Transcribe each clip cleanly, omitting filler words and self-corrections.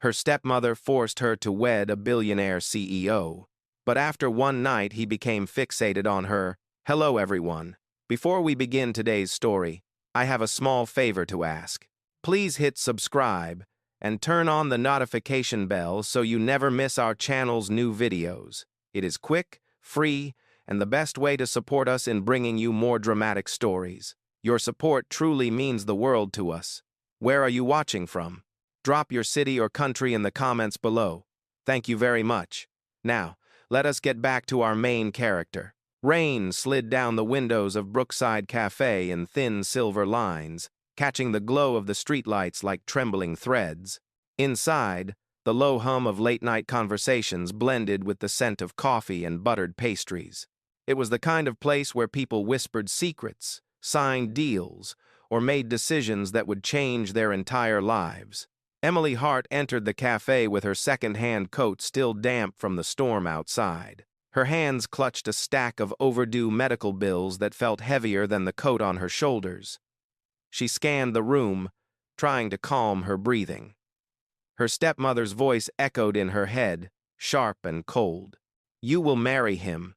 Her stepmother forced her to wed a billionaire CEO. But after one night, he became fixated on her. Hello, everyone. Before we begin today's story, I have a small favor to ask. Please hit subscribe and turn on the notification bell so you never miss our channel's new videos. It is quick, free, and the best way to support us in bringing you more dramatic stories. Your support truly means the world to us. Where are you watching from? Drop your city or country in the comments below. Thank you very much. Now, let us get back to our main character. Rain slid down the windows of Brookside Cafe in thin silver lines, catching the glow of the streetlights like trembling threads. Inside, the low hum of late-night conversations blended with the scent of coffee and buttered pastries. It was the kind of place where people whispered secrets, signed deals, or made decisions that would change their entire lives. Emily Hart entered the cafe with her second-hand coat still damp from the storm outside. Her hands clutched a stack of overdue medical bills that felt heavier than the coat on her shoulders. She scanned the room, trying to calm her breathing. Her stepmother's voice echoed in her head, sharp and cold. "You will marry him.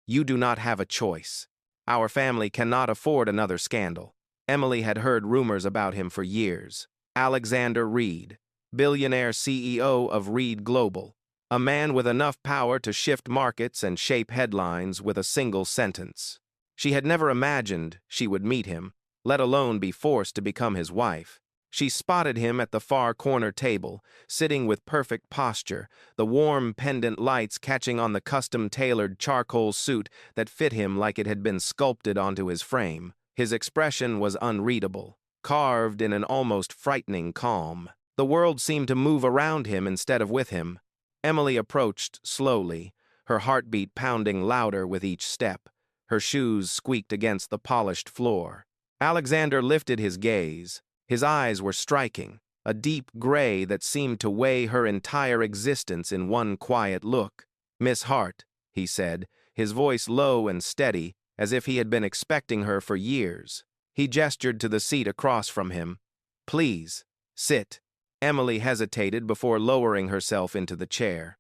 You do not have a choice. Our family cannot afford another scandal." Emily had heard rumors about him for years. Alexander Reed, billionaire CEO of Reed Global, a man with enough power to shift markets and shape headlines with a single sentence. She had never imagined she would meet him, let alone be forced to become his wife. She spotted him at the far corner table, sitting with perfect posture, the warm pendant lights catching on the custom-tailored charcoal suit that fit him like it had been sculpted onto his frame. His expression was unreadable, carved in an almost frightening calm. The world seemed to move around him instead of with him. Emily approached slowly, her heartbeat pounding louder with each step. Her shoes squeaked against the polished floor. Alexander lifted his gaze. His eyes were striking, a deep gray that seemed to weigh her entire existence in one quiet look. "Miss Hart," he said, his voice low and steady, as if he had been expecting her for years. He gestured to the seat across from him. "Please, sit." Emily hesitated before lowering herself into the chair.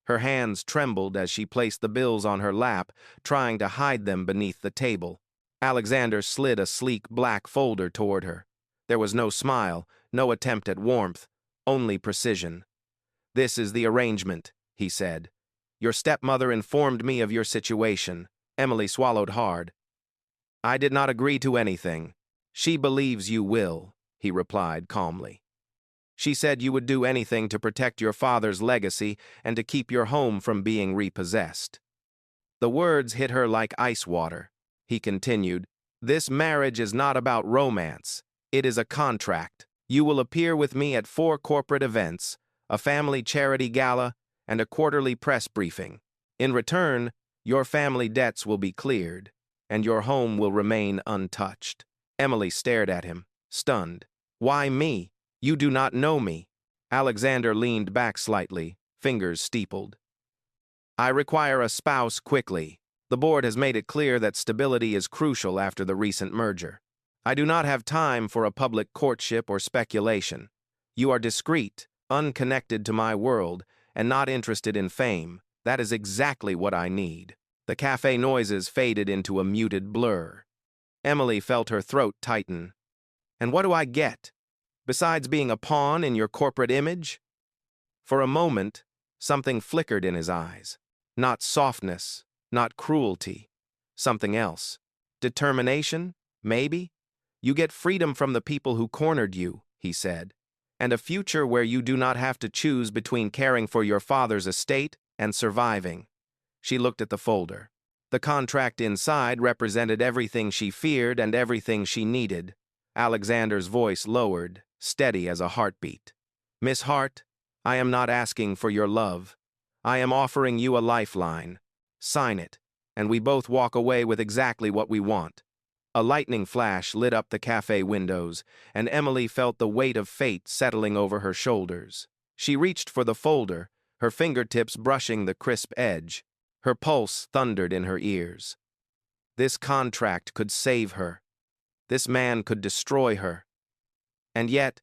Her hands trembled as she placed the bills on her lap, trying to hide them beneath the table. Alexander slid a sleek black folder toward her. There was no smile, no attempt at warmth, only precision. "This is the arrangement," he said. "Your stepmother informed me of your situation." Emily swallowed hard. "I did not agree to anything. She believes you will," he replied calmly. "She said you would do anything to protect your father's legacy and to keep your home from being repossessed." The words hit her like ice water. He continued, "This marriage is not about romance. It is a contract. You will appear with me at 4 corporate events, a family charity gala, and a quarterly press briefing. In return, your family debts will be cleared, and your home will remain untouched." Emily stared at him, stunned. "Why me? You do not know me." Alexander leaned back slightly, fingers steepled. "I require a spouse quickly. The board has made it clear that stability is crucial after the recent merger. I do not have time for a public courtship or speculation. You are discreet, unconnected to my world, and not interested in fame. That is exactly what I need." The cafe noises faded into a muted blur. Emily felt her throat tighten. "And what do I get? Besides being a pawn in your corporate image?" For a moment, something flickered in his eyes. Not softness, not cruelty. Something else. Determination, maybe? "You get freedom from the people who cornered you," he said, "and a future where you do not have to choose between caring for your father's estate and surviving." She looked at the folder. The contract inside represented everything she feared and everything she needed. Alexander's voice lowered, steady as a heartbeat. "Miss Hart, I am not asking for your love. I am offering you a lifeline. Sign it, and we both walk away with exactly what we want." A lightning flash lit up the cafe windows, and Emily felt the weight of fate settling over her shoulders. She reached for the folder, her fingertips brushing the crisp edge. Her pulse thundered in her ears. This contract could save her. This man could destroy her. And yet,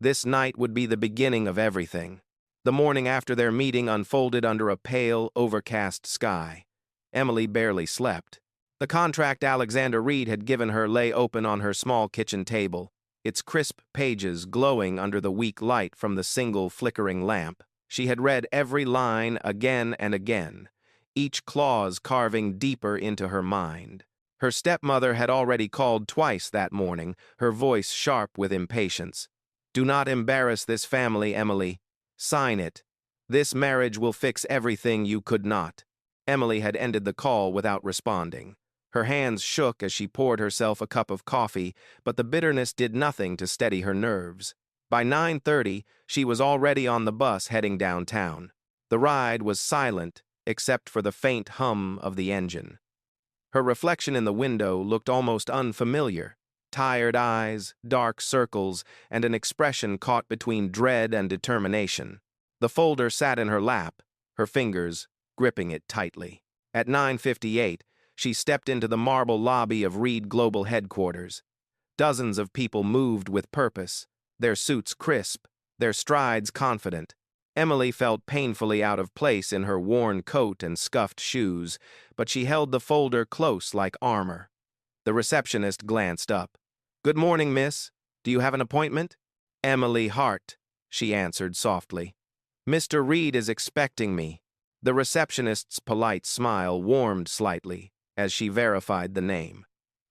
This night would be the beginning of everything. The morning after their meeting unfolded under a pale, overcast sky. Emily barely slept. The contract Alexander Reed had given her lay open on her small kitchen table, its crisp pages glowing under the weak light from the single flickering lamp. She had read every line again and again, each clause carving deeper into her mind. Her stepmother had already called twice that morning, her voice sharp with impatience. "Do not embarrass this family, Emily. Sign it. This marriage will fix everything you could not." Emily had ended the call without responding. Her hands shook as she poured herself a cup of coffee, but the bitterness did nothing to steady her nerves. By 9:30, she was already on the bus heading downtown. The ride was silent, except for the faint hum of the engine. Her reflection in the window looked almost unfamiliar. Tired eyes, dark circles, and an expression caught between dread and determination. The folder sat in her lap, her fingers gripping it tightly. At 9:58, she stepped into the marble lobby of Reed Global Headquarters. Dozens of people moved with purpose, their suits crisp, their strides confident. Emily felt painfully out of place in her worn coat and scuffed shoes, but she held the folder close like armor. The receptionist glanced up. "Good morning, miss. Do you have an appointment?" "Emily Hart," she answered softly. "Mr. Reed is expecting me." The receptionist's polite smile warmed slightly as she verified the name.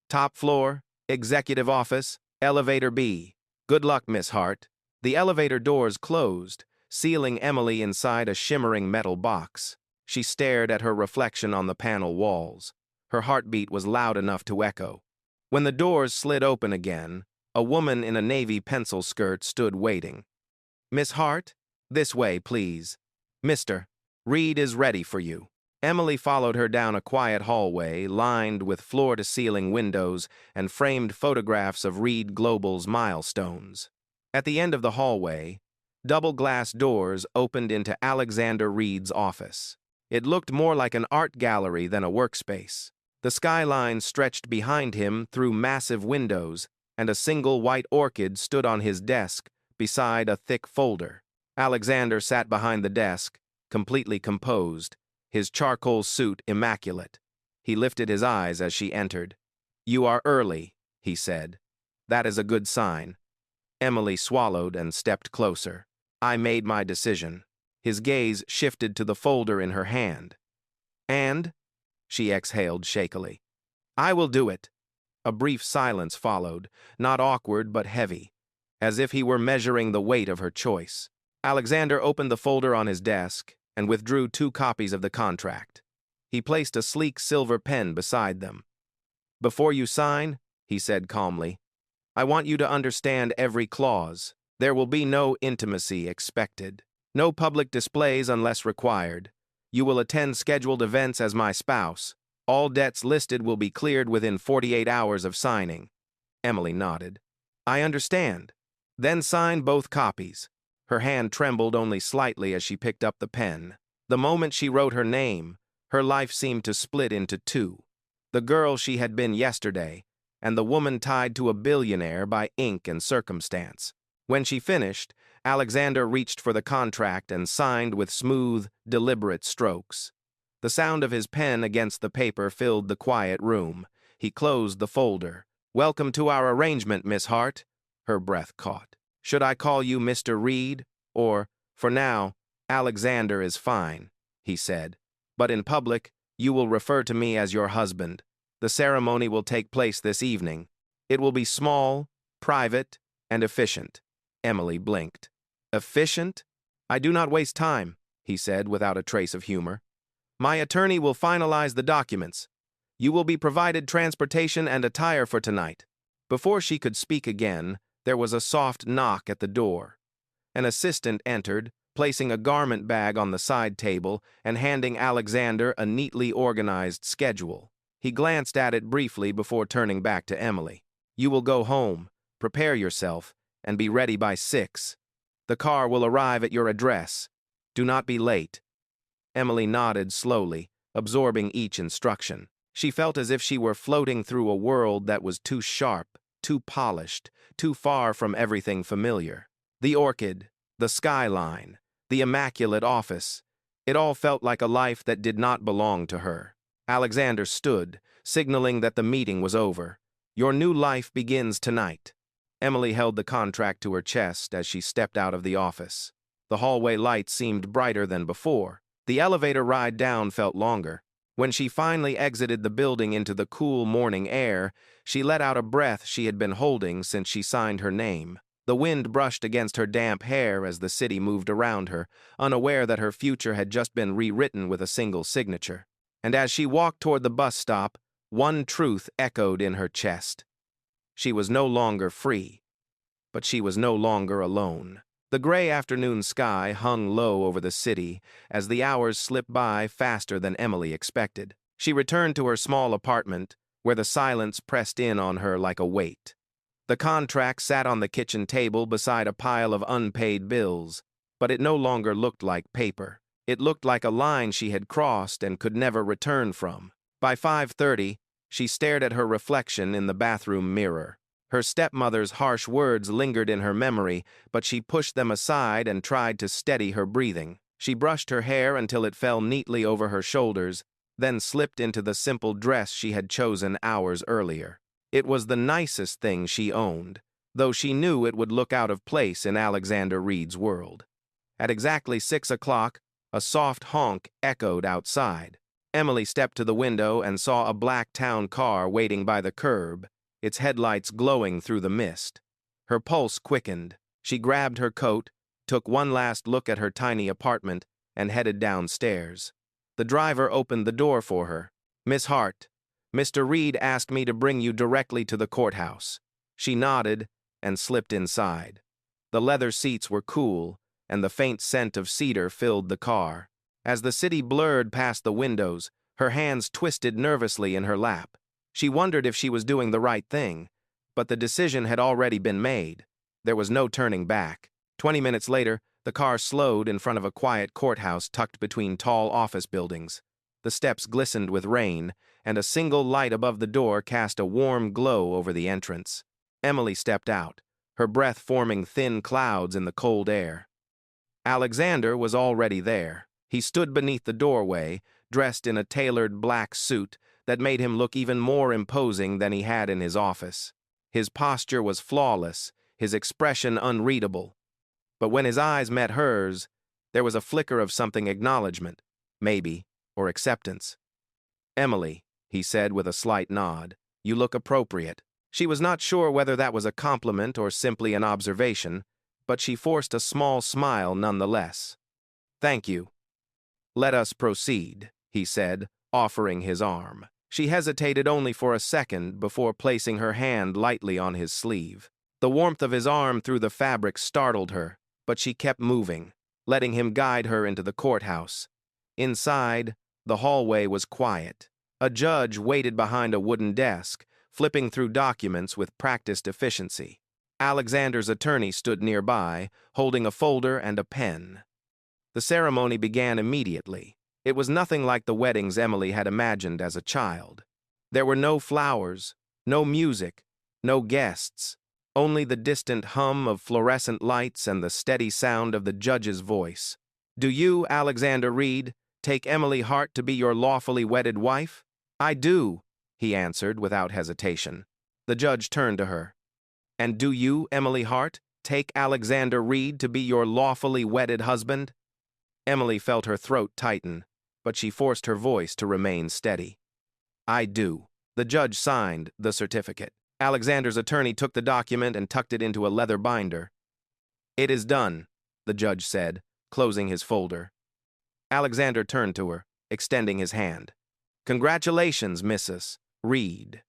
"Top floor, executive office, elevator B. Good luck, Miss Hart." The elevator doors closed, sealing Emily inside a shimmering metal box. She stared at her reflection on the panel walls. Her heartbeat was loud enough to echo. When the doors slid open again, a woman in a navy pencil skirt stood waiting. "Miss Hart? This way, please. Mr. Reed is ready for you." Emily followed her down a quiet hallway lined with floor-to-ceiling windows and framed photographs of Reed Global's milestones. At the end of the hallway, double glass doors opened into Alexander Reed's office. It looked more like an art gallery than a workspace. The skyline stretched behind him through massive windows, and a single white orchid stood on his desk beside a thick folder. Alexander sat behind the desk, completely composed, his charcoal suit immaculate. He lifted his eyes as she entered. "You are early," he said. "That is a good sign." Emily swallowed and stepped closer. "I made my decision." His gaze shifted to the folder in her hand. "And?" she exhaled shakily. "I will do it." A brief silence followed, not awkward but heavy, as if he were measuring the weight of her choice. Alexander opened the folder on his desk and withdrew 2 copies of the contract. He placed a sleek silver pen beside them. "Before you sign," he said calmly, "I want you to understand every clause. There will be no intimacy expected. No public displays unless required. You will attend scheduled events as my spouse. All debts listed will be cleared within 48 hours of signing." Emily nodded. "I understand." "Then sign both copies." Her hand trembled only slightly as she picked up the pen. The moment she wrote her name, her life seemed to split into 2. The girl she had been yesterday, and the woman tied to a billionaire by ink and circumstance. When she finished, Alexander reached for the contract and signed with smooth, deliberate strokes. The sound of his pen against the paper filled the quiet room. He closed the folder. "Welcome to our arrangement, Miss Hart." Her breath caught. "Should I call you Mr. Reed? Or, for now, Alexander is fine," he said. "But in public, you will refer to me as your husband. The ceremony will take place this evening. It will be small, private, and efficient." Emily blinked. "Efficient? I do not waste time," he said without a trace of humor. "My attorney will finalize the documents. You will be provided transportation and attire for tonight." Before she could speak again, there was a soft knock at the door. An assistant entered, placing a garment bag on the side table and handing Alexander a neatly organized schedule. He glanced at it briefly before turning back to Emily. "You will go home, prepare yourself, and be ready by 6. The car will arrive at your address. Do not be late." Emily nodded slowly, absorbing each instruction. She felt as if she were floating through a world that was too sharp, too polished, too far from everything familiar. The orchid, the skyline, the immaculate office. It all felt like a life that did not belong to her. Alexander stood, signaling that the meeting was over. Your new life begins tonight. Emily held the contract to her chest as she stepped out of the office. The hallway lights seemed brighter than before. The elevator ride down felt longer. When she finally exited the building into the cool morning air, she let out a breath she had been holding since she signed her name. The wind brushed against her damp hair as the city moved around her, unaware that her future had just been rewritten with a single signature. And as she walked toward the bus stop, one truth echoed in her chest. She was no longer free, but she was no longer alone. The gray afternoon sky hung low over the city as the hours slipped by faster than Emily expected. She returned to her small apartment, where the silence pressed in on her like a weight. The contract sat on the kitchen table beside a pile of unpaid bills, but it no longer looked like paper. It looked like a line she had crossed and could never return from. By 5:30, she stared at her reflection in the bathroom mirror. Her stepmother's harsh words lingered in her memory, but she pushed them aside and tried to steady her breathing. She brushed her hair until it fell neatly over her shoulders, then slipped into the simple dress she had chosen hours earlier. It was the nicest thing she owned, though she knew it would look out of place in Alexander Reed's world. At exactly 6 o'clock, a soft honk echoed outside. Emily stepped to the window and saw a black town car waiting by the curb, its headlights glowing through the mist. Her pulse quickened. She grabbed her coat, took one last look at her tiny apartment, and headed downstairs. The driver opened the door for her. "Miss Hart, Mr. Reed asked me to bring you directly to the courthouse." She nodded and slipped inside. The leather seats were cool, and the faint scent of cedar filled the car. As the city blurred past the windows, her hands twisted nervously in her lap. She wondered if she was doing the right thing, but the decision had already been made. There was no turning back. 20 minutes later, the car slowed in front of a quiet courthouse tucked between tall office buildings. The steps glistened with rain, and a single light above the door cast a warm glow over the entrance. Emily stepped out, her breath forming thin clouds in the cold air. Alexander was already there. He stood beneath the doorway, dressed in a tailored black suit that made him look even more imposing than he had in his office. His posture was flawless, his expression unreadable. But when his eyes met hers, there was a flicker of something acknowledgement, maybe, or acceptance. "Emily," he said with a slight nod, "you look appropriate." She was not sure whether that was a compliment or simply an observation, but she forced a small smile nonetheless. "Thank you." "Let us proceed," he said, offering his arm. She hesitated only for a second before placing her hand lightly on his sleeve. The warmth of his arm through the fabric startled her, but she kept moving, letting him guide her into the courthouse. Inside, the hallway was quiet. A judge waited behind a wooden desk, flipping through documents with practiced efficiency. Alexander's attorney stood nearby, holding a folder and a pen. The ceremony began immediately. It was nothing like the weddings Emily had imagined as a child. There were no flowers, no music, no guests, only the distant hum of fluorescent lights and the steady sound of the judge's voice. "Do you, Alexander Reed, take Emily Hart to be your lawfully wedded wife?" "I do," he answered without hesitation. The judge turned to her. "And do you, Emily Hart, take Alexander Reed to be your lawfully wedded husband?" Emily felt her throat tighten, but she forced her voice to remain steady. "I do." The judge signed the certificate. Alexander's attorney took the document and tucked it into a leather binder. "It is done," the judge said, closing his folder. Alexander turned to her, extending his hand. "Congratulations, Mrs. Reed."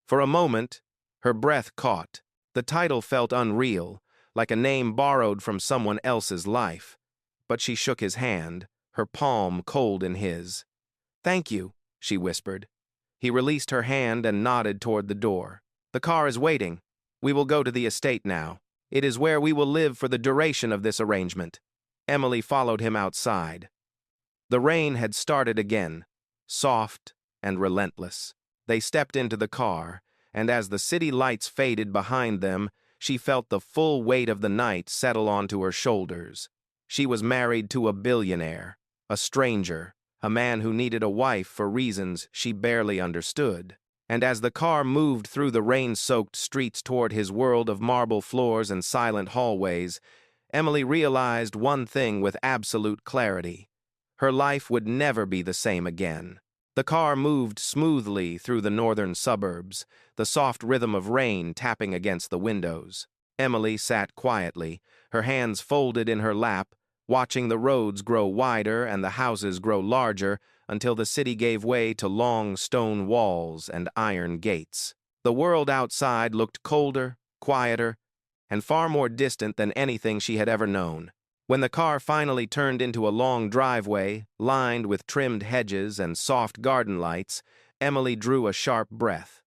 For a moment, her breath caught. The title felt unreal, like a name borrowed from someone else's life. But she shook his hand, her palm cold in his. "Thank you," she whispered. He released her hand and nodded toward the door. "The car is waiting. We will go to the estate now. It is where we will live for the duration of this arrangement." Emily followed him outside. The rain had started again, soft and relentless. They stepped into the car, and as the city lights faded behind them, she felt the full weight of the night settle onto her shoulders. She was married to a billionaire, a stranger, a man who needed a wife for reasons she barely understood. And as the car moved through the rain-soaked streets toward his world of marble floors and silent hallways, Emily realized one thing with absolute clarity. Her life would never be the same again. The car moved smoothly through the northern suburbs, the soft rhythm of rain tapping against the windows. Emily sat quietly, her hands folded in her lap, watching the roads grow wider and the houses grow larger until the city gave way to long stone walls and iron gates. The world outside looked colder, quieter, and far more distant than anything she had ever known. When the car finally turned into a long driveway, lined with trimmed hedges and soft garden lights, Emily drew a sharp breath.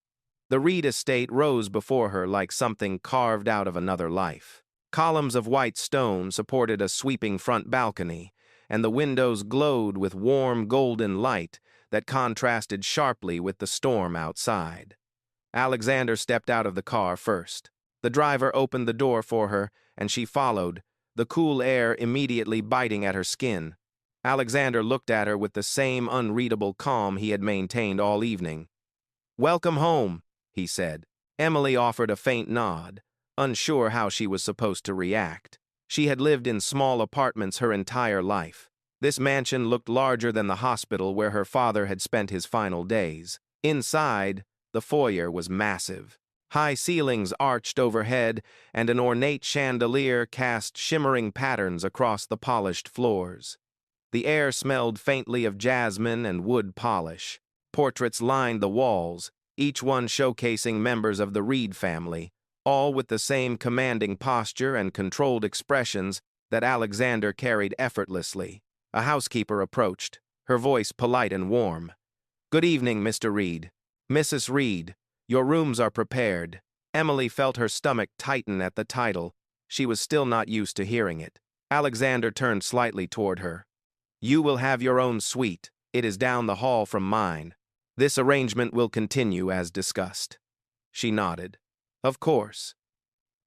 The Reed estate rose before her like something carved out of another life. Columns of white stone supported a sweeping front balcony, and the windows glowed with warm golden light that contrasted sharply with the storm outside. Alexander stepped out of the car first. The driver opened the door for her, and she followed, the cool air immediately biting at her skin. Alexander looked at her with the same unreadable calm he had maintained all evening. "Welcome home," he said. Emily offered a faint nod, unsure how she was supposed to react. She had lived in small apartments her entire life. This mansion looked larger than the hospital where her father had spent his final days. Inside, the foyer was massive. High ceilings arched overhead, and an ornate chandelier cast shimmering patterns across the polished floors. The air smelled faintly of jasmine and wood polish. Portraits lined the walls, each one showcasing members of the Reed family, all with the same commanding posture and controlled expressions that Alexander carried effortlessly. A housekeeper approached, her voice polite and warm. "Good evening, Mr. Reed. Mrs. Reed, your rooms are prepared." Emily felt her stomach tighten at the title. She was still not used to hearing it. Alexander turned slightly toward her. "You will have your own suite. It is down the hall from mine. This arrangement will continue as discussed." She nodded. "Of course."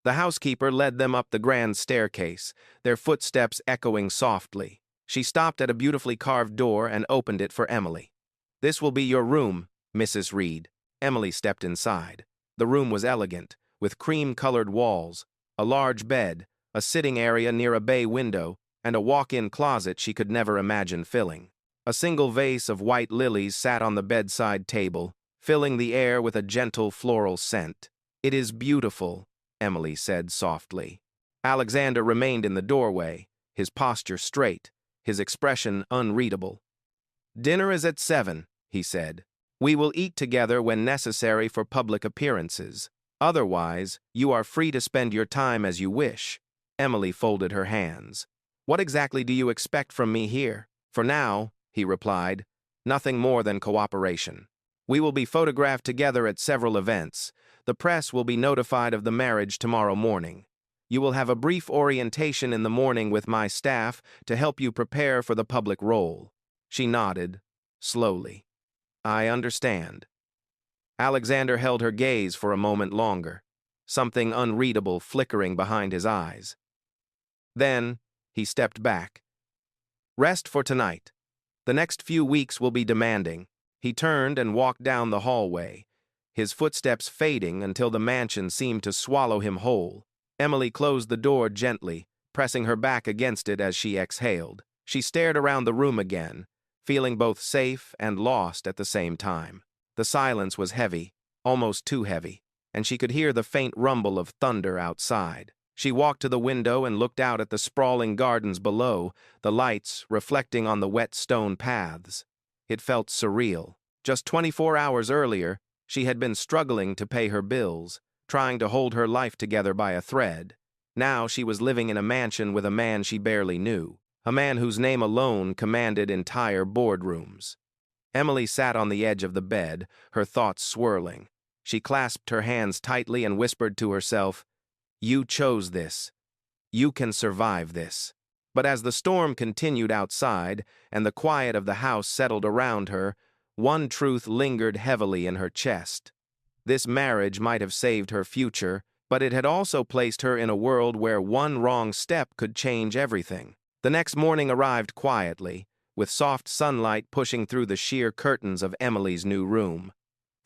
The housekeeper led them up the grand staircase, their footsteps echoing softly. She stopped at a beautifully carved door and opened it for Emily. "This will be your room, Mrs. Reed." Emily stepped inside. The room was elegant, with cream-colored walls, a large bed, a sitting area near a bay window, and a walk-in closet she could never imagine filling. A single vase of white lilies sat on the bedside table, filling the air with a gentle floral scent. "It is beautiful," Emily said softly. Alexander remained in the doorway, his posture straight, his expression unreadable. "Dinner is at 7, he said. "We will eat together when necessary for public appearances. Otherwise, you are free to spend your time as you wish." Emily folded her hands. "What exactly do you expect from me here?" "For now," he replied, "nothing more than cooperation. We will be photographed together at several events. The press will be notified of the marriage tomorrow morning. You will have a brief orientation in the morning with my staff to help you prepare for the public role." She nodded, slowly. "I understand." Alexander held her gaze for a moment longer, something unreadable flickering behind his eyes. Then, he stepped back. "Rest for tonight. The next few weeks will be demanding." He turned and walked down the hallway, his footsteps fading until the mansion seemed to swallow him whole. Emily closed the door gently, pressing her back against it as she exhaled. She stared around the room again, feeling both safe and lost at the same time. The silence was heavy, almost too heavy, and she could hear the faint rumble of thunder outside. She walked to the window and looked out at the sprawling gardens below, the lights reflecting on the wet stone paths. It felt surreal. Just 24 hours earlier, she had been struggling to pay her bills, trying to hold her life together by a thread. Now she was living in a mansion with a man she barely knew, a man whose name alone commanded entire boardrooms. Emily sat on the edge of the bed, her thoughts swirling. She clasped her hands tightly and whispered to herself, "You chose this. You can survive this." But as the storm continued outside and the quiet of the house settled around her, one truth lingered heavily in her chest. This marriage might have saved her future, but it had also placed her in a world where one wrong step could change everything. The next morning arrived quietly, with soft sunlight pushing through the sheer curtains of Emily's new room.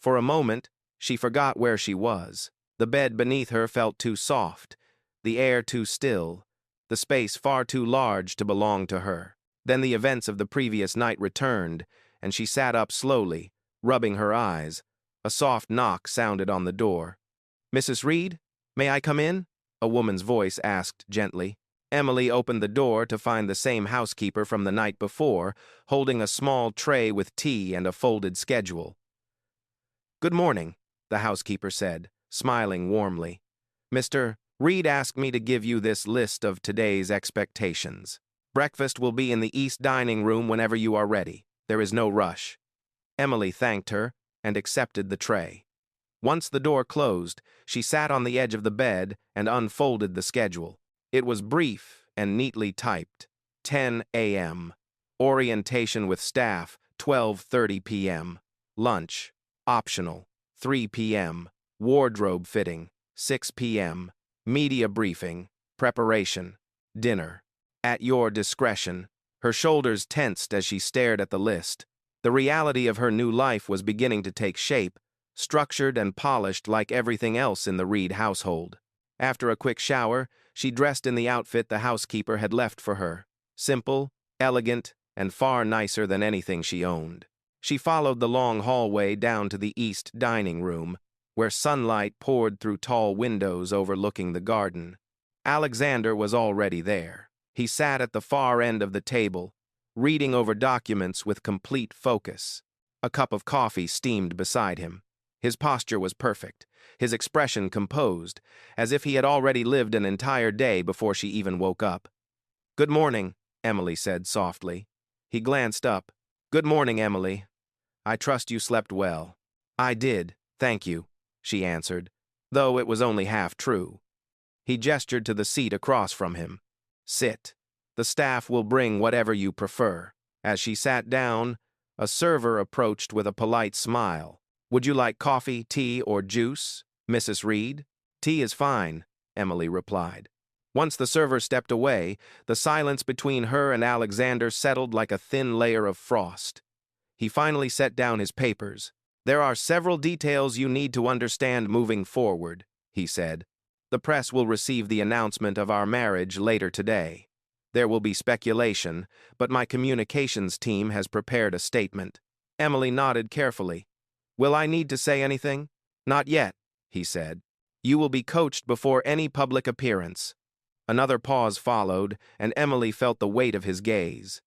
For a moment, she forgot where she was. The bed beneath her felt too soft, the air too still, the space far too large to belong to her. Then the events of the previous night returned, and she sat up slowly, rubbing her eyes. A soft knock sounded on the door. "Mrs. Reed, may I come in?" a woman's voice asked gently. Emily opened the door to find the same housekeeper from the night before, holding a small tray with tea and a folded schedule. "Good morning," the housekeeper said, smiling warmly. "Mr. Reed asked me to give you this list of today's expectations. Breakfast will be in the east dining room whenever you are ready. There is no rush." Emily thanked her and accepted the tray. Once the door closed, she sat on the edge of the bed and unfolded the schedule. It was brief and neatly typed. 10 a.m. Orientation with staff, 12:30 p.m. Lunch, optional, 3 p.m. Wardrobe fitting, 6 p.m. Media briefing, preparation, dinner. At your discretion. Her shoulders tensed as she stared at the list. The reality of her new life was beginning to take shape, structured and polished like everything else in the Reed household. After a quick shower, she dressed in the outfit the housekeeper had left for her. Simple, elegant, and far nicer than anything she owned. She followed the long hallway down to the east dining room, where sunlight poured through tall windows overlooking the garden. Alexander was already there. He sat at the far end of the table, reading over documents with complete focus. A cup of coffee steamed beside him. His posture was perfect, his expression composed, as if he had already lived an entire day before she even woke up. "Good morning," Emily said softly. He glanced up. "Good morning, Emily. I trust you slept well." "I did, thank you," she answered, though it was only half true. He gestured to the seat across from him. "Sit. The staff will bring whatever you prefer." As she sat down, a server approached with a polite smile. "Would you like coffee, tea, or juice, Mrs. Reed?" "Tea is fine," Emily replied. Once the server stepped away, the silence between her and Alexander settled like a thin layer of frost. He finally set down his papers. "There are several details you need to understand moving forward," he said. "The press will receive the announcement of our marriage later today. There will be speculation, but my communications team has prepared a statement." Emily nodded carefully. "Will I need to say anything?" "Not yet," he said. "You will be coached before any public appearance." Another pause followed, and Emily felt the weight of his gaze.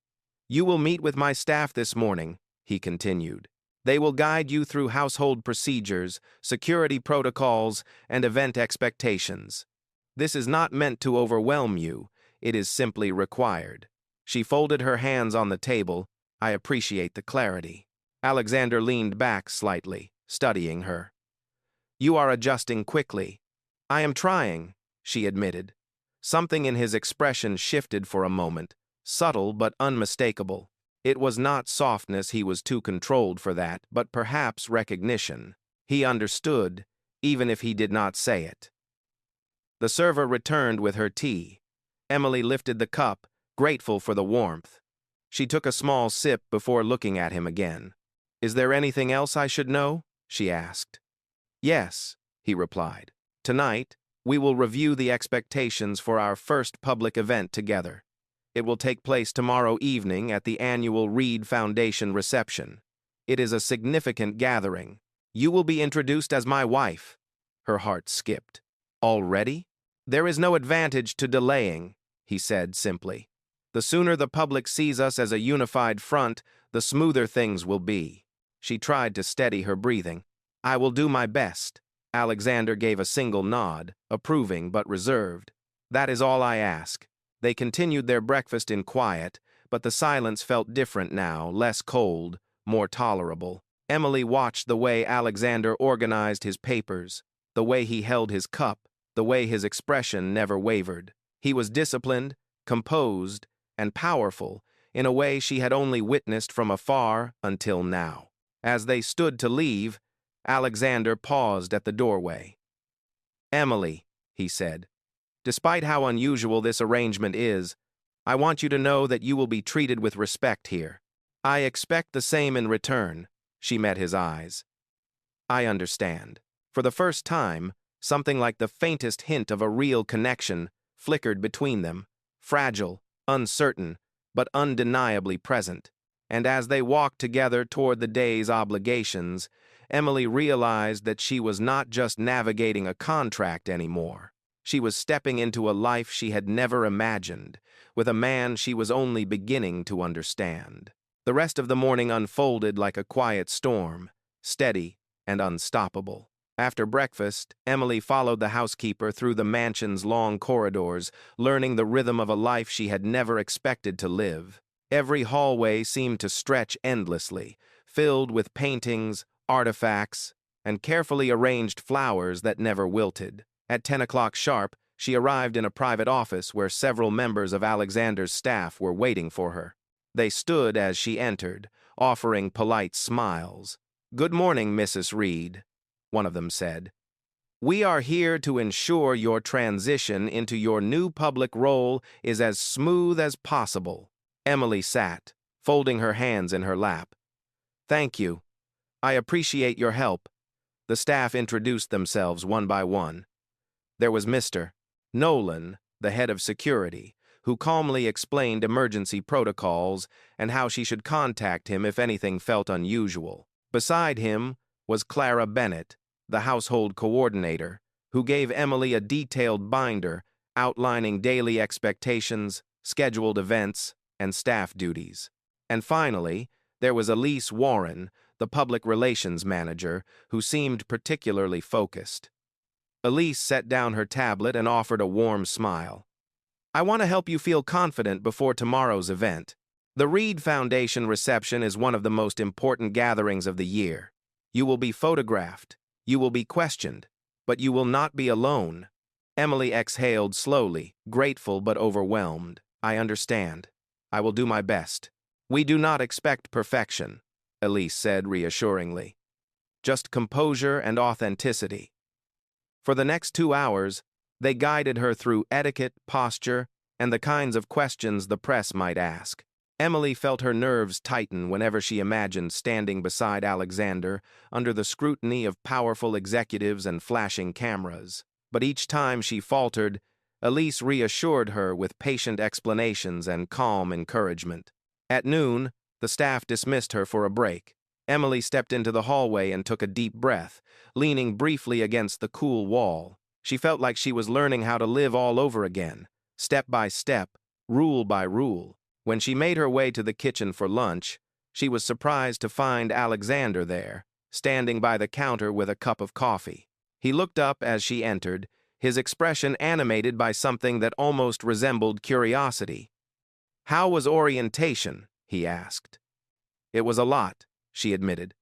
"You will meet with my staff this morning," he continued. "They will guide you through household procedures, security protocols, and event expectations. This is not meant to overwhelm you, it is simply required." She folded her hands on the table. "I appreciate the clarity." Alexander leaned back slightly, studying her. "You are adjusting quickly." "I am trying," she admitted. Something in his expression shifted for a moment, subtle but unmistakable. It was not softness, he was too controlled for that, but perhaps recognition. He understood, even if he did not say it. The server returned with her tea. Emily lifted the cup, grateful for the warmth. She took a small sip before looking at him again. "Is there anything else I should know?" she asked. "Yes," he replied. "Tonight, we will review the expectations for our first public event together. It will take place tomorrow evening at the annual Reed Foundation reception. It is a significant gathering. You will be introduced as my wife." Her heart skipped. "Already?" "There is no advantage to delaying," he said simply. "The sooner the public sees us as a unified front, the smoother things will be." She tried to steady her breathing. "I will do my best." Alexander gave a single nod, approving but reserved. "That is all I ask." They continued their breakfast in quiet, but the silence felt different now, less cold, more tolerable. Emily watched the way Alexander organized his papers, the way he held his cup, the way his expression never wavered. He was disciplined, composed, and powerful in a way she had only witnessed from afar until now. As they stood to leave, Alexander paused at the doorway. "Emily," he said. "Despite how unusual this arrangement is, I want you to know that you will be treated with respect here. I expect the same in return." She met his eyes. "I understand." For the first time, something like the faintest hint of a real connection flickered between them, fragile, uncertain, but undeniably present. And as they walked together toward the day's obligations, Emily realized that she was not just navigating a contract anymore. She was stepping into a life she had never imagined, with a man she was only beginning to understand. The rest of the morning unfolded like a quiet storm, steady and unstoppable. After breakfast, Emily followed the housekeeper through the mansion's long corridors, learning the rhythm of a life she had never expected to live. Every hallway seemed to stretch endlessly, filled with paintings, artifacts, and carefully arranged flowers that never wilted. At 10 o'clock sharp, she arrived in a private office where several members of Alexander's staff were waiting for her. They stood as she entered, offering polite smiles. "Good morning, Mrs. Reed," one of them said. "We are here to ensure your transition into your new public role is as smooth as possible." Emily sat, folding her hands in her lap. "Thank you. I appreciate your help." The staff introduced themselves one by one. There was Mr. Nolan, the head of security, who calmly explained emergency protocols and how she should contact him if anything felt unusual. Beside him was Clara Bennett, the household coordinator, who gave Emily a detailed binder outlining daily expectations, scheduled events, and staff duties. And finally, there was Elise Warren, the public relations manager, who seemed particularly focused. Elise set down her tablet and offered a warm smile. "I want to help you feel confident before tomorrow's event. The Reed Foundation reception is one of the most important gatherings of the year. You will be photographed, you will be questioned, but you will not be alone." Emily exhaled slowly, grateful but overwhelmed. "I understand. I will do my best." "We do not expect perfection," Elise said reassuringly. "Just composure and authenticity." For the next 2 hours, they guided her through etiquette, posture, and the kinds of questions the press might ask. Emily felt her nerves tighten whenever she imagined standing beside Alexander under the scrutiny of powerful executives and flashing cameras. But each time she faltered, Elise reassured her with patient explanations and calm encouragement. At noon, the staff dismissed her for a break. Emily stepped into the hallway and took a deep breath, leaning briefly against the cool wall. She felt like she was learning how to live all over again, step by step, rule by rule. When she made her way to the kitchen for lunch, she was surprised to find Alexander there, standing by the counter with a cup of coffee. He looked up as she entered, his expression animated by something that almost resembled curiosity. "How was orientation?" he asked. "It was a lot," she admitted.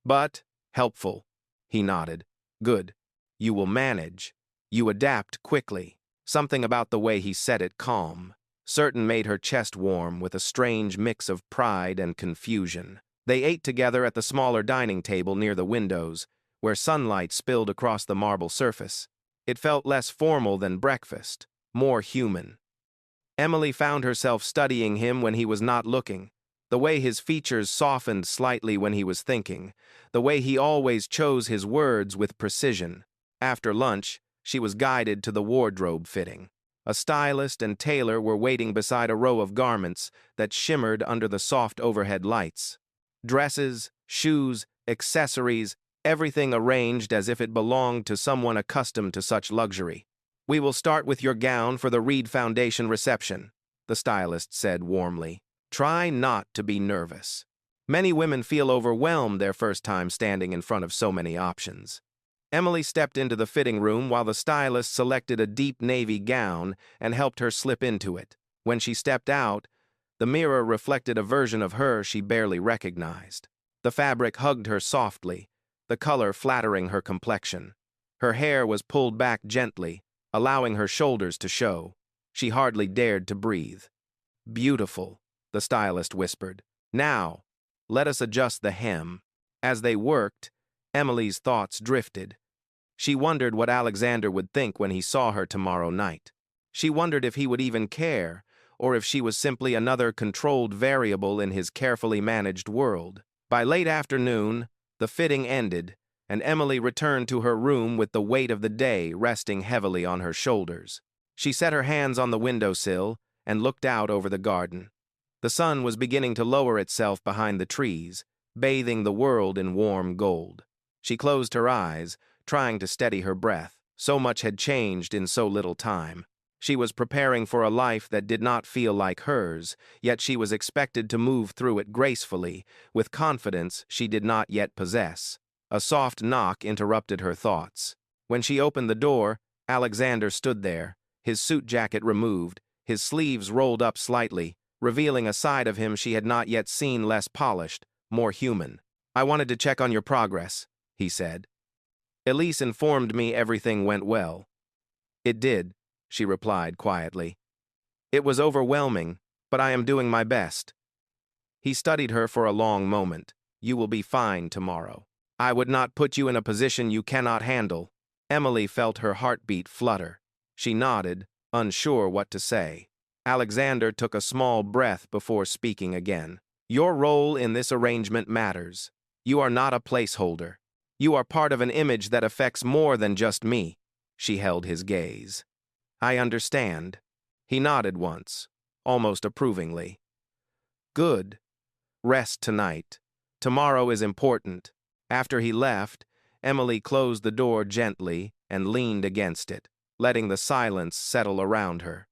"But helpful." He nodded. "Good. You will manage. You adapt quickly." Something about the way he said it calm, certain made her chest warm with a strange mix of pride and confusion. They ate together at the smaller dining table near the windows, where sunlight spilled across the marble surface. It felt less formal than breakfast, more human. Emily found herself studying him when he was not looking, the way his features softened slightly when he was thinking, the way he always chose his words with precision. After lunch, she was guided to the wardrobe fitting. A stylist and tailor were waiting beside a row of garments that shimmered under the soft overhead lights. Dresses, shoes, accessories, everything arranged as if it belonged to someone accustomed to such luxury. "We will start with your gown for the Reed Foundation reception," the stylist said warmly. "Try not to be nervous. Many women feel overwhelmed their first time standing in front of so many options." Emily stepped into the fitting room while the stylist selected a deep navy gown and helped her slip into it. When she stepped out, the mirror reflected a version of her she barely recognized. The fabric hugged her softly, the color flattering her complexion. Her hair was pulled back gently, allowing her shoulders to show. She hardly dared to breathe. "Beautiful," the stylist whispered. "Now, let us adjust the hem." As they worked, Emily's thoughts drifted. She wondered what Alexander would think when he saw her tomorrow night. She wondered if he would even care, or if she was simply another controlled variable in his carefully managed world. By late afternoon, the fitting ended, and Emily returned to her room with the weight of the day resting heavily on her shoulders. She set her hands on the windowsill and looked out over the garden. The sun was beginning to lower itself behind the trees, bathing the world in warm gold. She closed her eyes, trying to steady her breath. So much had changed in so little time. She was preparing for a life that did not feel like hers, yet she was expected to move through it gracefully, with confidence she did not yet possess. A soft knock interrupted her thoughts. When she opened the door, Alexander stood there, his suit jacket removed, his sleeves rolled up slightly, revealing a side of him she had not yet seen, less polished, more human. "I wanted to check on your progress," he said. "Elise informed me everything went well." "It did," she replied quietly. "It was overwhelming, but I am doing my best." He studied her for a long moment. "You will be fine tomorrow. I would not put you in a position you cannot handle." Emily felt her heartbeat flutter. She nodded, unsure what to say. Alexander took a small breath before speaking again. "Your role in this arrangement matters. You are not a placeholder. You are part of an image that affects more than just me." She held his gaze. "I understand." He nodded once, almost approvingly. "Good. Rest tonight. Tomorrow is important." After he left, Emily closed the door gently and leaned against it, letting the silence settle around her.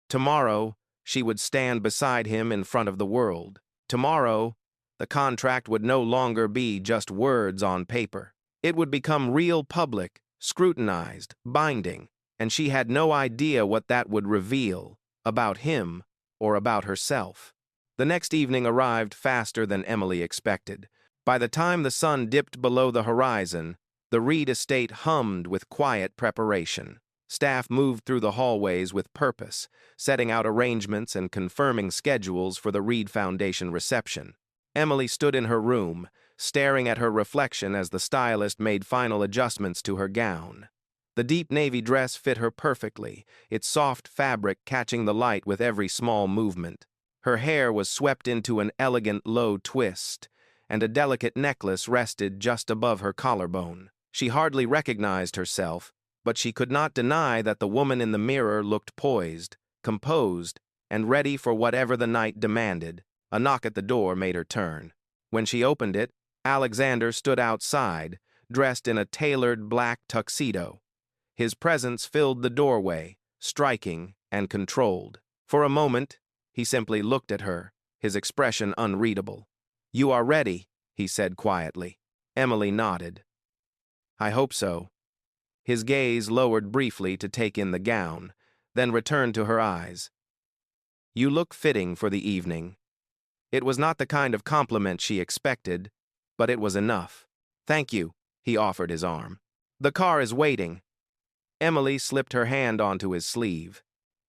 Tomorrow, she would stand beside him in front of the world. Tomorrow, the contract would no longer be just words on paper. It would become real, public, scrutinized, binding, and she had no idea what that would reveal about him or about herself. The next evening arrived faster than Emily expected. By the time the sun dipped below the horizon, the Reed estate hummed with quiet preparation. Staff moved through the hallways with purpose, setting out arrangements and confirming schedules for the Reed Foundation reception. Emily stood in her room, staring at her reflection as the stylist made final adjustments to her gown. The deep navy dress fit her perfectly, its soft fabric catching the light with every small movement. Her hair was swept into an elegant low twist, and a delicate necklace rested just above her collarbone. She hardly recognized herself, but she could not deny that the woman in the mirror looked poised, composed, and ready for whatever the night demanded. A knock at the door made her turn. When she opened it, Alexander stood outside, dressed in a tailored black tuxedo. His presence filled the doorway, striking and controlled. For a moment, he simply looked at her, his expression unreadable. "You are ready," he said quietly. Emily nodded. "I hope so." His gaze lowered briefly to take in the gown, then returned to her eyes. "You look fitting for the evening." It was not the kind of compliment she expected, but it was enough. "Thank you," he offered his arm. "The car is waiting." Emily slipped her hand onto his sleeve.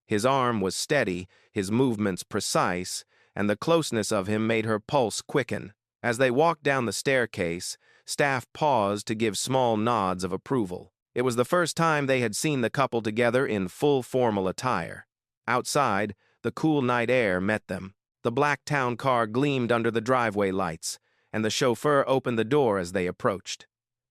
His arm was steady, his movements precise, and the closeness of him made her pulse quicken. As they walked down the staircase, staff paused to give small nods of approval. It was the first time they had seen the couple together in full formal attire. Outside, the cool night air met them. The black town car gleamed under the driveway lights, and the chauffeur opened the door as they approached.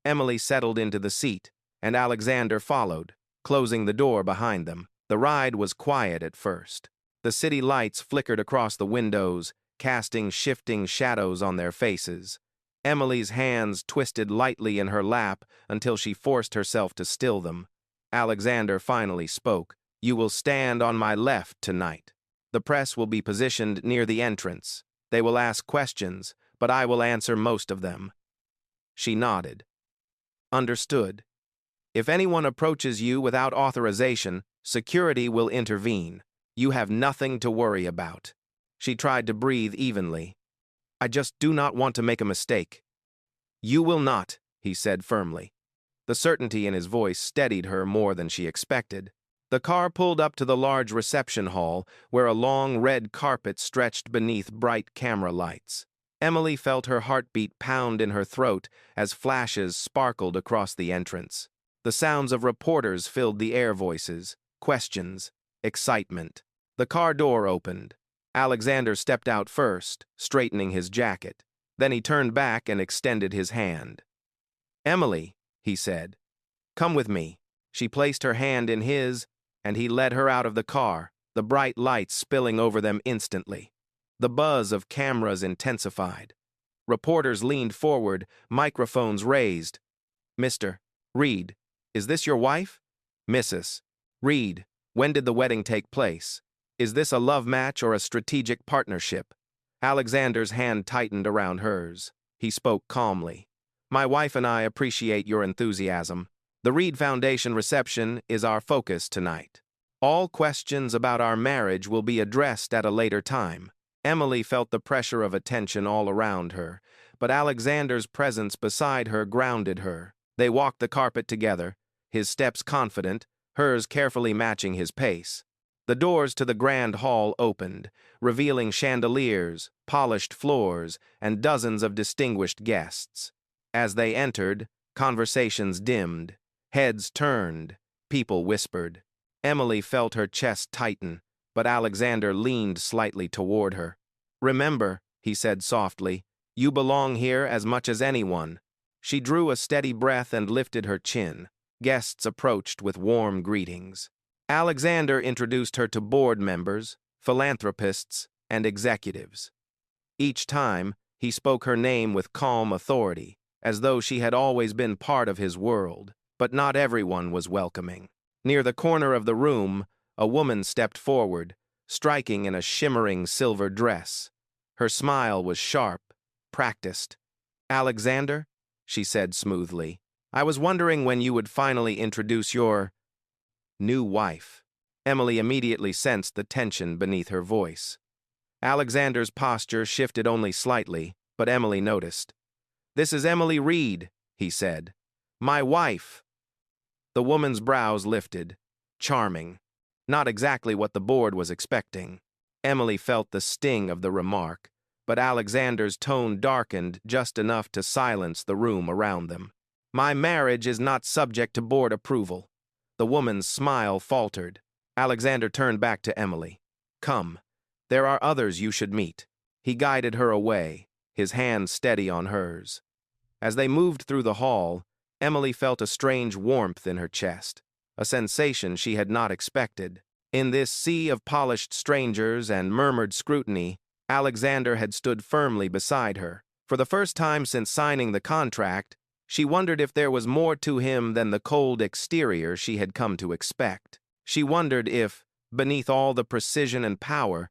Emily settled into the seat, and Alexander followed, closing the door behind them. The ride was quiet at first. The city lights flickered across the windows, casting shifting shadows on their faces. Emily's hands twisted lightly in her lap until she forced herself to still them. Alexander finally spoke. "You will stand on my left tonight. The press will be positioned near the entrance. They will ask questions, but I will answer most of them." She nodded. "Understood. If anyone approaches you without authorization, security will intervene. You have nothing to worry about." She tried to breathe evenly. "I just do not want to make a mistake." "You will not," he said firmly. The certainty in his voice steadied her more than she expected. The car pulled up to the large reception hall, where a long red carpet stretched beneath bright camera lights. Emily felt her heartbeat pound in her throat as flashes sparkled across the entrance. The sounds of reporters filled the air, voices, questions, excitement. The car door opened. Alexander stepped out first, straightening his jacket. Then he turned back and extended his hand. "Emily," he said, "come with me." She placed her hand in his, and he led her out of the car, the bright lights spilling over them instantly. The buzz of cameras intensified. Reporters leaned forward, microphones raised. "Mr. Reed, is this your wife?" "Mrs. Reed, when did the wedding take place? Is this a love match or a strategic partnership?" Alexander's hand tightened around hers. He spoke calmly. "My wife and I appreciate your enthusiasm. The Reed Foundation reception is our focus tonight. All questions about our marriage will be addressed at a later time." Emily felt the pressure of attention all around her, but Alexander's presence beside her grounded her. They walked the carpet together, his steps confident, hers carefully matching his pace. The doors to the grand hall opened, revealing chandeliers, polished floors, and dozens of distinguished guests. As they entered, conversations dimmed, heads turned, people whispered. Emily felt her chest tighten, but Alexander leaned slightly toward her. "Remember," he said softly, "you belong here as much as anyone." She drew a steady breath and lifted her chin. Guests approached with warm greetings. Alexander introduced her to board members, philanthropists, and executives. Each time, he spoke her name with calm authority, as though she had always been part of his world, but not everyone was welcoming. Near the corner of the room, a woman stepped forward, striking in a shimmering silver dress. Her smile was sharp, practiced. "Alexander," she said smoothly, "I was wondering when you would finally introduce your new wife." Emily immediately sensed the tension beneath her voice. Alexander's posture shifted only slightly, but Emily noticed. "This is Emily Reed," he said. "My wife." The woman's brows lifted. Charming. Not exactly what the board was expecting. Emily felt the sting of the remark, but Alexander's tone darkened just enough to silence the room around them. "My marriage is not subject to board approval." The woman's smile faltered. Alexander turned back to Emily. "Come. There are others you should meet." He guided her away, his hand steady on hers. As they moved through the hall, Emily felt a strange warmth in her chest, a sensation she had not expected. In this sea of polished strangers and murmured scrutiny, Alexander had stood firmly beside her. For the first time since signing the contract, she wondered if there was more to him than the cold exterior she had come to expect. She wondered if, beneath all the precision and power,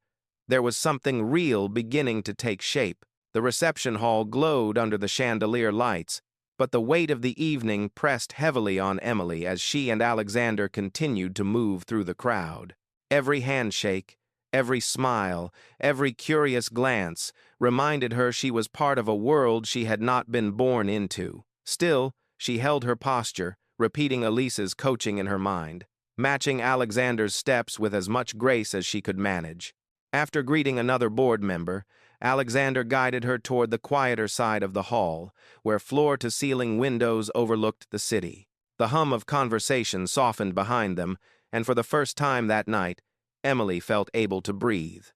there was something real beginning to take shape. The reception hall glowed under the chandelier lights, but the weight of the evening pressed heavily on Emily as she and Alexander continued to move through the crowd. Every handshake, every smile, every curious glance reminded her she was part of a world she had not been born into. Still, she held her posture, repeating Elise's coaching in her mind, matching Alexander's steps with as much grace as she could manage. After greeting another board member, Alexander guided her toward the quieter side of the hall, where floor-to-ceiling windows overlooked the city. The hum of conversation softened behind them, and for the first time that night, Emily felt able to breathe.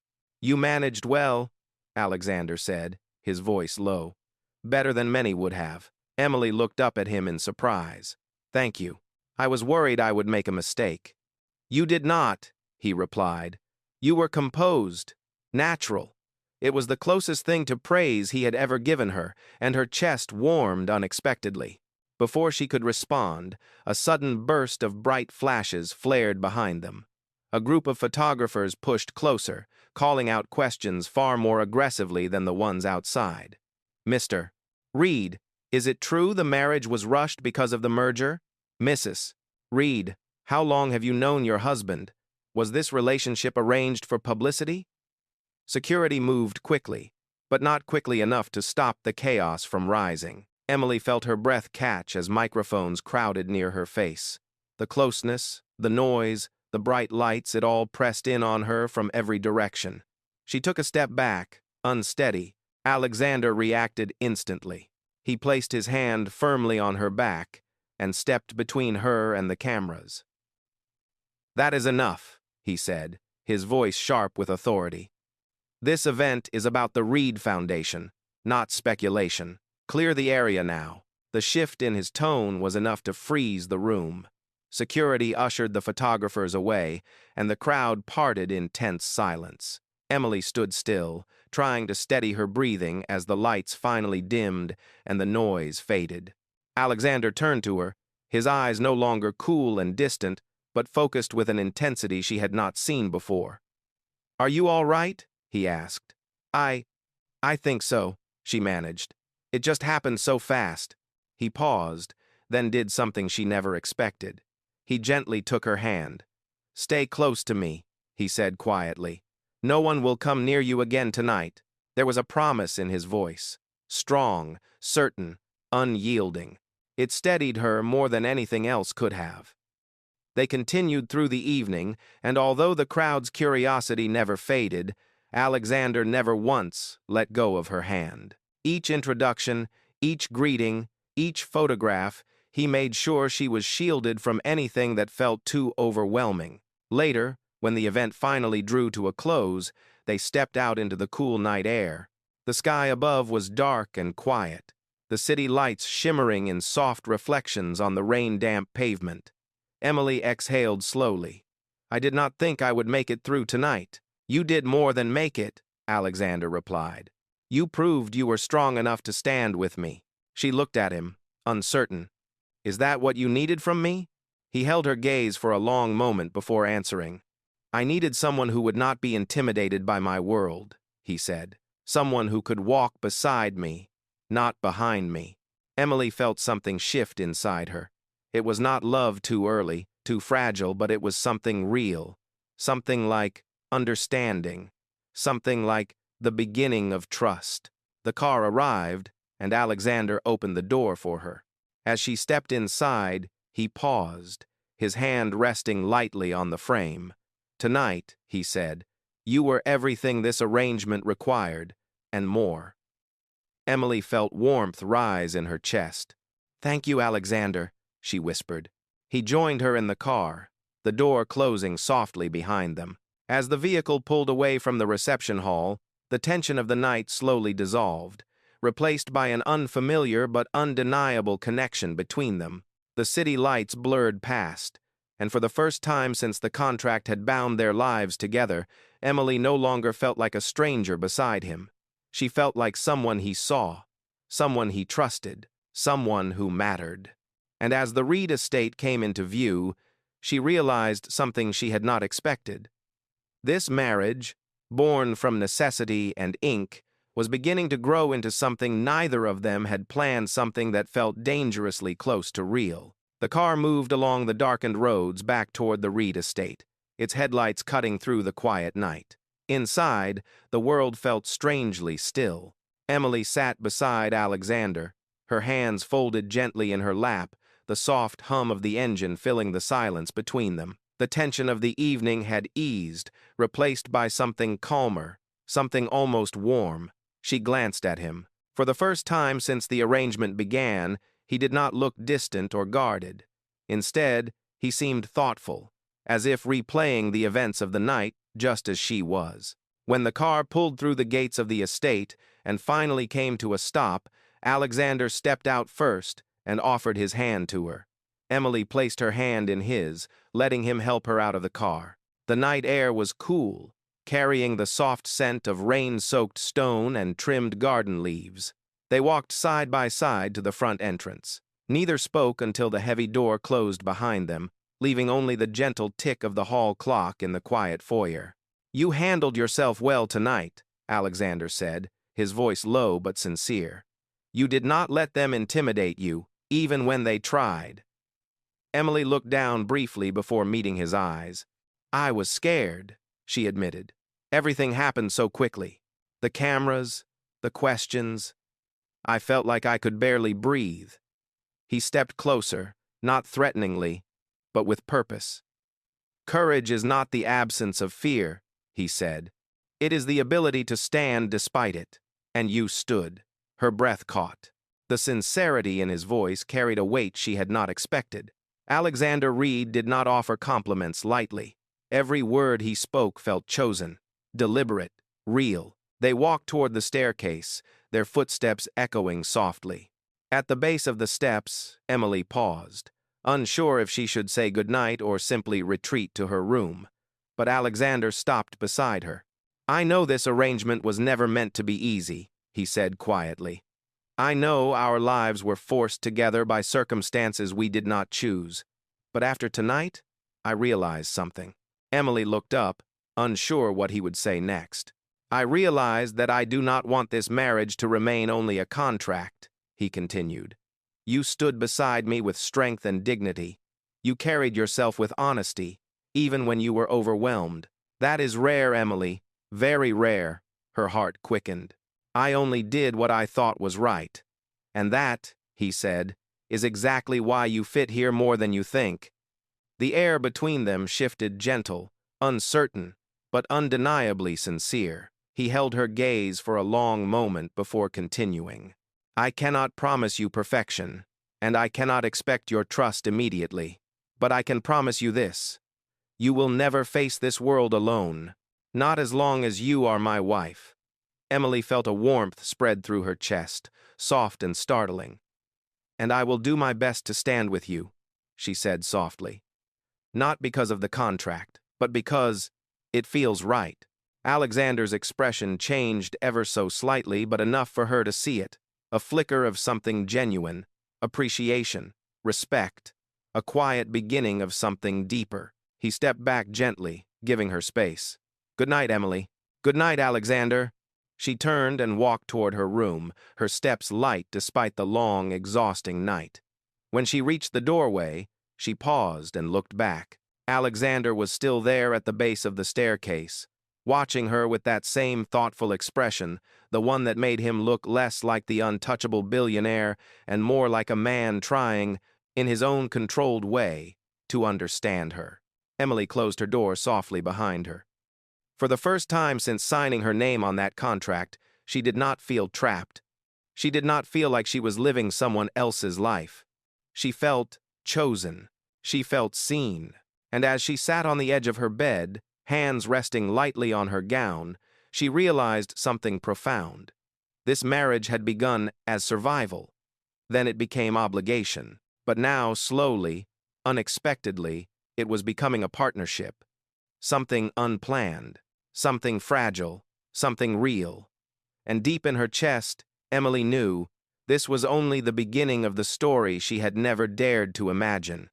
"You managed well," Alexander said, his voice low. "Better than many would have." Emily looked up at him in surprise. "Thank you. I was worried I would make a mistake." "You did not," he replied. "You were composed, natural." It was the closest thing to praise he had ever given her, and her chest warmed unexpectedly. Before she could respond, a sudden burst of bright flashes flared behind them. A group of photographers pushed closer, calling out questions far more aggressively than the ones outside. "Mr. Reed, is it true the marriage was rushed because of the merger?" "Mrs. Reed, how long have you known your husband? Was this relationship arranged for publicity?" Security moved quickly, but not quickly enough to stop the chaos from rising. Emily felt her breath catch as microphones crowded near her face. The closeness, the noise, the bright lights, it all pressed in on her from every direction. She took a step back, unsteady. Alexander reacted instantly. He placed his hand firmly on her back, and stepped between her and the cameras. "That is enough," he said, his voice sharp with authority. "This event is about the Reed Foundation, not speculation. Clear the area now." The shift in his tone was enough to freeze the room. Security ushered the photographers away, and the crowd parted in tense silence. Emily stood still, trying to steady her breathing as the lights finally dimmed and the noise faded. Alexander turned to her, his eyes no longer cool and distant, but focused with an intensity she had not seen before. "Are you all right?" he asked. I think so," she managed. "It just happened so fast." He paused, then did something she never expected. He gently took her hand. "Stay close to me," he said quietly. "No one will come near you again tonight." There was a promise in his voice. Strong, certain, unyielding. It steadied her more than anything else could have. They continued through the evening, and although the crowd's curiosity never faded, Alexander never once let go of her hand. Each introduction, each greeting, each photograph, he made sure she was shielded from anything that felt too overwhelming. Later, when the event finally drew to a close, they stepped out into the cool night air. The sky above was dark and quiet, the city lights shimmering in soft reflections on the rain-damp pavement. Emily exhaled slowly. "I did not think I would make it through tonight." "You did more than make it," Alexander replied. "You proved you were strong enough to stand with me." She looked at him, uncertain. "Is that what you needed from me?" He held her gaze for a long moment before answering. "I needed someone who would not be intimidated by my world," he said. "Someone who could walk beside me, not behind me." Emily felt something shift inside her. It was not love too early, too fragile, but it was something real. Something like understanding. Something like the beginning of trust. The car arrived, and Alexander opened the door for her. As she stepped inside, he paused, his hand resting lightly on the frame. "Tonight," he said, "you were everything this arrangement required, and more." Emily felt warmth rise in her chest. "Thank you, Alexander," she whispered. He joined her in the car, the door closing softly behind them. As the vehicle pulled away from the reception hall, the tension of the night slowly dissolved, replaced by an unfamiliar but undeniable connection between them. The city lights blurred past, and for the first time since the contract had bound their lives together, Emily no longer felt like a stranger beside him. She felt like someone he saw, someone he trusted, someone who mattered. And as the Reed estate came into view, she realized something she had not expected. This marriage, born from necessity and ink, was beginning to grow into something neither of them had planned, something that felt dangerously close to real. The car moved along the darkened roads back toward the Reed estate, its headlights cutting through the quiet night. Inside, the world felt strangely still. Emily sat beside Alexander, her hands folded gently in her lap, the soft hum of the engine filling the silence between them. The tension of the evening had eased, replaced by something calmer, something almost warm. She glanced at him. For the first time since the arrangement began, he did not look distant or guarded. Instead, he seemed thoughtful, as if replaying the events of the night just as she was. When the car pulled through the gates of the estate and finally came to a stop, Alexander stepped out first and offered his hand to her. Emily placed her hand in his, letting him help her out of the car. The night air was cool, carrying the soft scent of rain-soaked stone and trimmed garden leaves. They walked side by side to the front entrance. Neither spoke until the heavy door closed behind them, leaving only the gentle tick of the hall clock in the quiet foyer. "You handled yourself well tonight," Alexander said, his voice low but sincere. "You did not let them intimidate you, even when they tried." Emily looked down briefly before meeting his eyes. "I was scared," she admitted. "Everything happened so quickly. The cameras, the questions. I felt like I could barely breathe." He stepped closer, not threateningly, but with purpose. "Courage is not the absence of fear," he said. "It is the ability to stand despite it." And you stood. Her breath caught. The sincerity in his voice carried a weight she had not expected. Alexander Reed did not offer compliments lightly. Every word he spoke felt chosen, deliberate, real. They walked toward the staircase, their footsteps echoing softly. At the base of the steps, Emily paused, unsure if she should say goodnight or simply retreat to her room. But Alexander stopped beside her. "I know this arrangement was never meant to be easy," he said quietly. "I know our lives were forced together by circumstances we did not choose. But after tonight, I realized something." Emily looked up, unsure what he would say next. "I realized that I do not want this marriage to remain only a contract," he continued. "You stood beside me with strength and dignity. You carried yourself with honesty, even when you were overwhelmed. That is rare, Emily, very rare." Her heart quickened. "I only did what I thought was right. And that," he said, "is exactly why you fit here more than you think." The air between them shifted gentle, uncertain, but undeniably sincere. He held her gaze for a long moment before continuing. "I cannot promise you perfection, and I cannot expect your trust immediately. But I can promise you this. You will never face this world alone, not as long as you are my wife." Emily felt a warmth spread through her chest, soft and startling. "And I will do my best to stand with you," she said softly. "Not because of the contract, but because it feels right." Alexander's expression changed ever so slightly, but enough for her to see it. A flicker of something genuine, appreciation, respect, a quiet beginning of something deeper. He stepped back gently, giving her space. "Good night, Emily." "Good night, Alexander." She turned and walked toward her room, her steps light despite the long, exhausting night. When she reached the doorway, she paused and looked back. Alexander was still there at the base of the staircase, watching her with that same thoughtful expression, the one that made him look less like the untouchable billionaire and more like a man trying, in his own controlled way, to understand her. Emily closed her door softly behind her. For the first time since signing her name on that contract, she did not feel trapped. She did not feel like she was living someone else's life. She felt chosen. She felt seen. And as she sat on the edge of her bed, hands resting lightly on her gown, she realized something profound. This marriage had begun as survival. Then it became obligation. But now, slowly, unexpectedly, it was becoming a partnership. Something unplanned, something fragile, something real. And deep in her chest, Emily knew this was only the beginning of the story she had never dared to imagine.